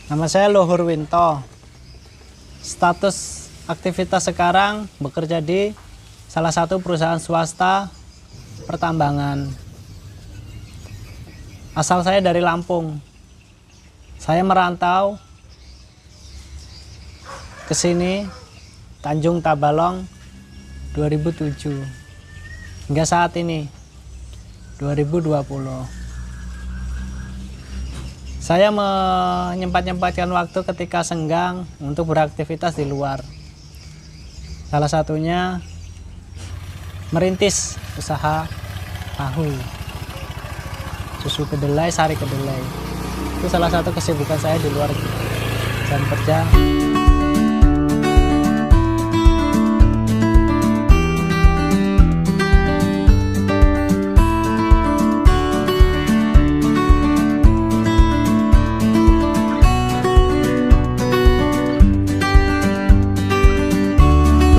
Nama saya Luhur Winto. Status aktivitas sekarang bekerja di salah satu perusahaan swasta pertambangan. Asal saya dari Lampung. Saya merantau ke sini Tanjung Tabalong 2007 hingga saat ini 2020. Saya menyempatkan waktu ketika senggang untuk beraktivitas di luar. Salah satunya merintis usaha tahu, susu kedelai, sari kedelai. Itu salah satu kesibukan saya di luar jam kerja.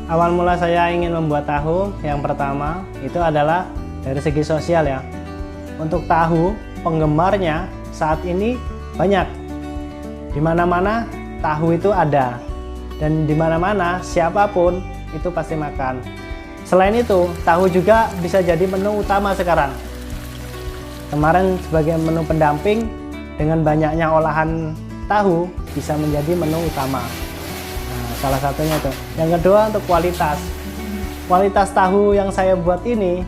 Awal mula saya ingin membuat tahu, yang pertama itu adalah dari segi sosial ya. Untuk tahu, penggemarnya saat ini banyak. Di mana-mana tahu itu ada. Dan di mana-mana siapapun itu pasti makan. Selain itu, tahu juga bisa jadi menu utama sekarang. Kemarin sebagai menu pendamping, dengan banyaknya olahan tahu bisa menjadi menu utama. Salah satunya itu. Yang kedua untuk kualitas. Kualitas tahu yang saya buat ini,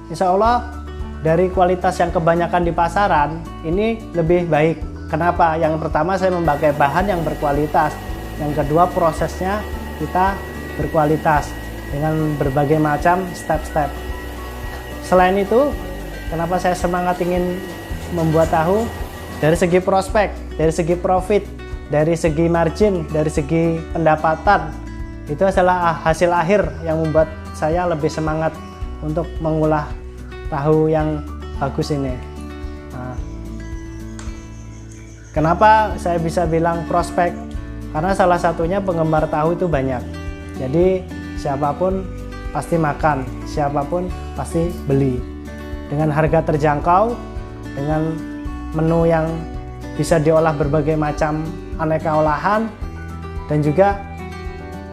insya Allah dari kualitas yang kebanyakan di pasaran ini lebih baik. Kenapa? Yang pertama saya memakai bahan yang berkualitas. Yang kedua prosesnya kita berkualitas dengan berbagai macam step-step. Selain itu, kenapa saya semangat ingin membuat tahu? Dari segi prospek, dari segi profit, dari segi margin, dari segi pendapatan, itu adalah hasil akhir yang membuat saya lebih semangat untuk mengolah tahu yang bagus ini. Nah, kenapa saya bisa bilang prospek? Karena salah satunya penggemar tahu itu banyak. Jadi siapapun pasti makan, siapapun pasti beli. Dengan harga terjangkau, dengan menu yang bisa diolah berbagai macam aneka olahan, dan juga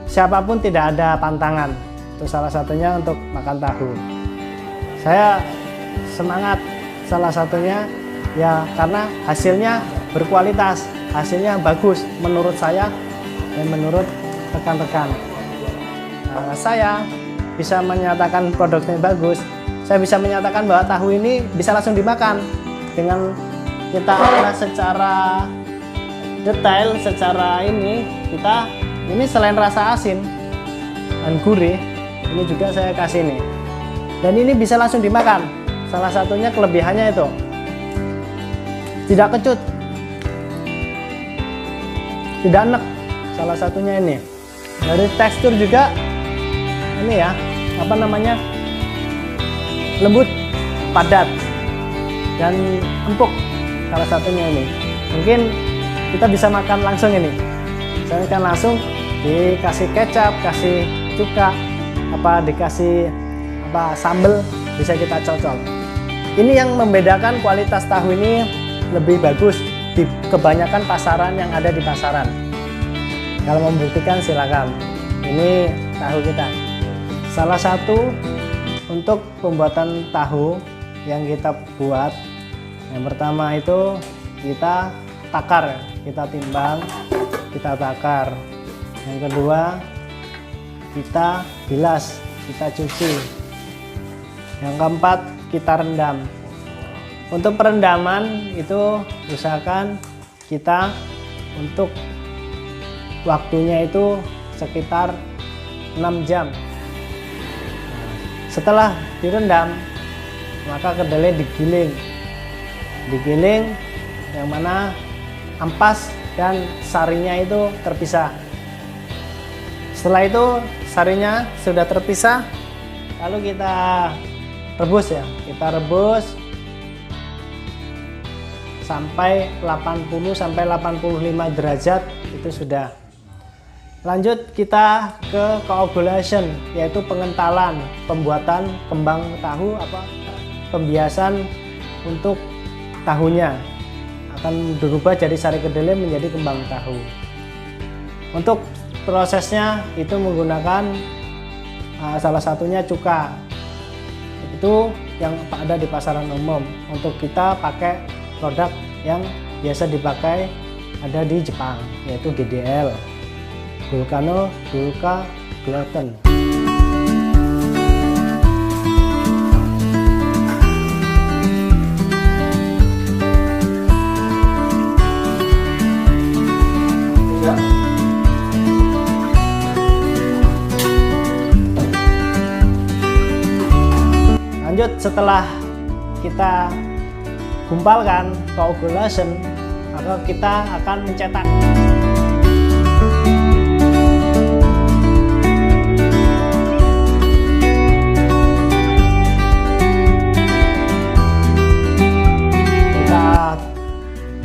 siapapun tidak ada pantangan. Itu salah satunya untuk makan tahu. Saya semangat salah satunya ya karena hasilnya berkualitas, hasilnya bagus menurut saya dan menurut rekan-rekan. Saya bisa menyatakan produknya bagus. Saya bisa menyatakan bahwa tahu ini bisa langsung dimakan dengan kita olah secara detail, secara ini selain rasa asin dan gurih, ini juga saya kasih nih, dan ini bisa langsung dimakan. Salah satunya kelebihannya itu tidak kecut, tidak enek. Salah satunya ini dari tekstur juga ini ya, lembut, padat, dan empuk. Salah satunya ini mungkin kita bisa makan langsung ini. Saya makan langsung, dikasih kecap, kasih cuka, dikasih sambal, bisa kita cocol. Ini yang membedakan kualitas tahu ini lebih bagus di kebanyakan pasaran yang ada di pasaran. Kalau membuktikan silakan. Ini tahu kita. Salah satu untuk pembuatan tahu yang kita buat, yang pertama itu kita takar, kita timbang, kita takar. Yang kedua kita bilas, kita cuci. Yang keempat kita rendam. Untuk perendaman itu usahakan kita untuk waktunya itu sekitar 6 jam. Setelah direndam, maka kedelai digiling yang mana ampas dan sarinya itu terpisah. Setelah itu sarinya sudah terpisah, lalu kita rebus ya. Kita rebus sampai 80-85 derajat itu sudah. Lanjut kita ke coagulation, yaitu pengentalan, pembuatan kembang tahu, pembiasan untuk tahunya. akan berubah jadi sari kedelai menjadi kembang tahu. Untuk prosesnya itu menggunakan salah satunya cuka. Itu yang ada di pasaran umum. Untuk kita pakai produk yang biasa dipakai ada di Jepang, yaitu GDL, Gulkano Gulka Gluten. Lanjut, setelah kita gumpalkan coagulation, maka kita akan mencetak. Kita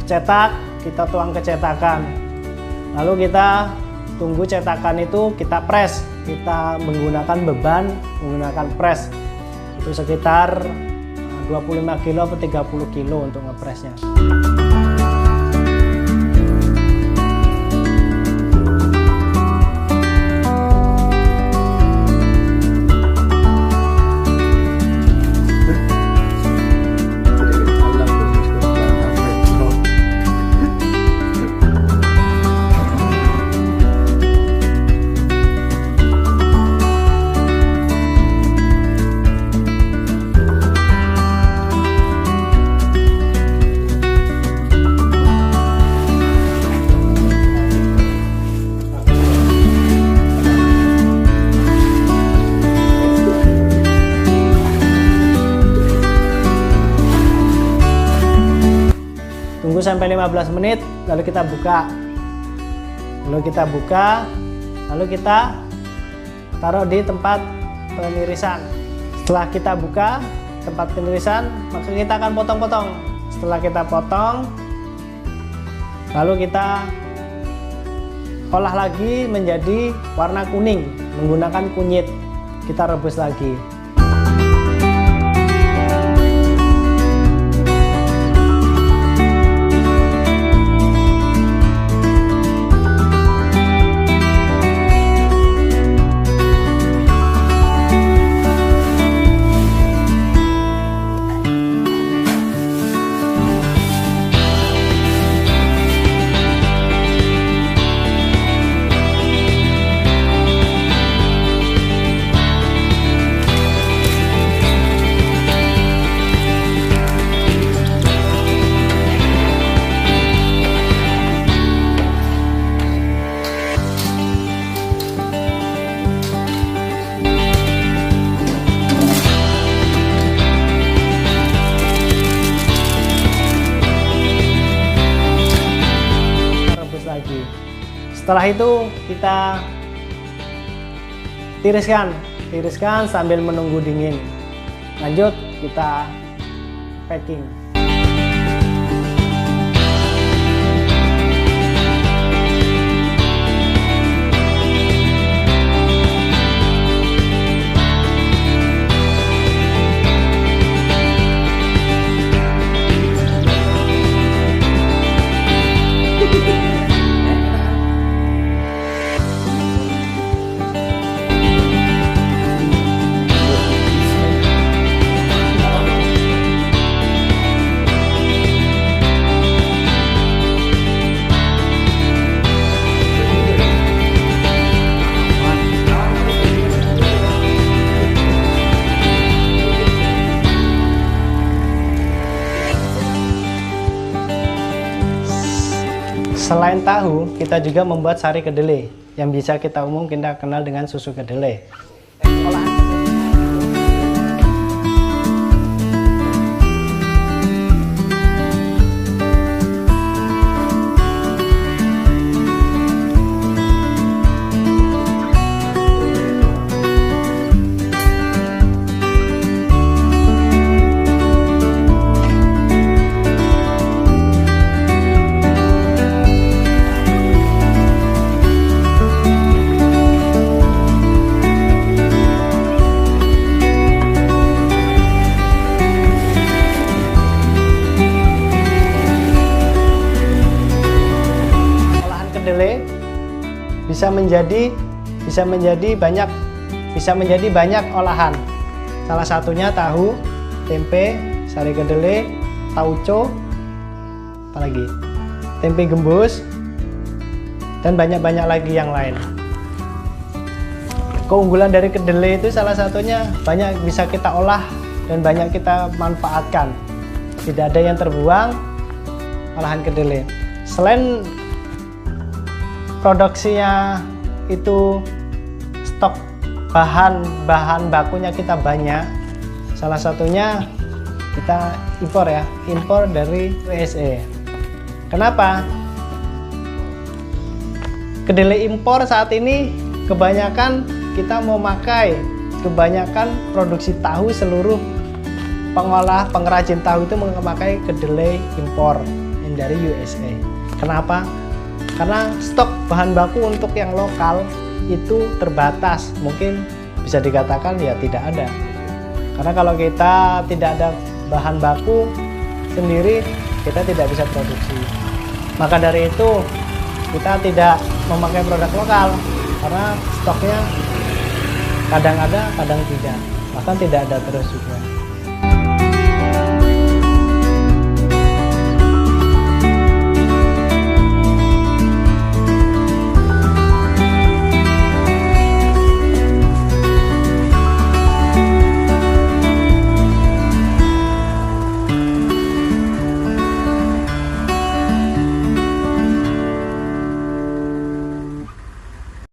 cetak, kita tuang ke cetakan, lalu kita tunggu cetakan itu kita press. Kita menggunakan beban, menggunakan press itu sekitar 25 kilo atau 30 kilo untuk ngepresnya. Tunggu sampai 15 menit, lalu kita buka. Lalu kita taruh di tempat penirisan. Setelah kita buka tempat penirisan, maka kita akan potong-potong. Setelah kita potong, lalu kita olah lagi menjadi warna kuning menggunakan kunyit. Kita rebus lagi. Setelah itu kita tiriskan sambil menunggu dingin. Lanjut kita packing. Selain tahu, kita juga membuat sari kedelai yang bisa kita kenal dengan susu kedelai. kedelai bisa menjadi banyak olahan. Salah satunya tahu, tempe, sari kedelai, tauco, apalagi tempe gembus, dan banyak lagi yang lain. Keunggulan dari kedelai itu salah satunya banyak bisa kita olah dan banyak kita manfaatkan. Tidak ada yang terbuang olahan kedelai. Selain produksinya itu stok bahan bakunya kita banyak, salah satunya kita impor dari USA. Kenapa? Kedelai impor saat ini kebanyakan kita kebanyakan produksi tahu, seluruh pengrajin tahu itu memakai kedelai impor yang dari USA. Kenapa? Karena stok bahan baku untuk yang lokal itu terbatas, mungkin bisa dikatakan ya tidak ada. Karena kalau kita tidak ada bahan baku sendiri, kita tidak bisa produksi. Maka dari itu kita tidak memakai produk lokal karena stoknya kadang ada, kadang tidak, bahkan tidak ada terus juga.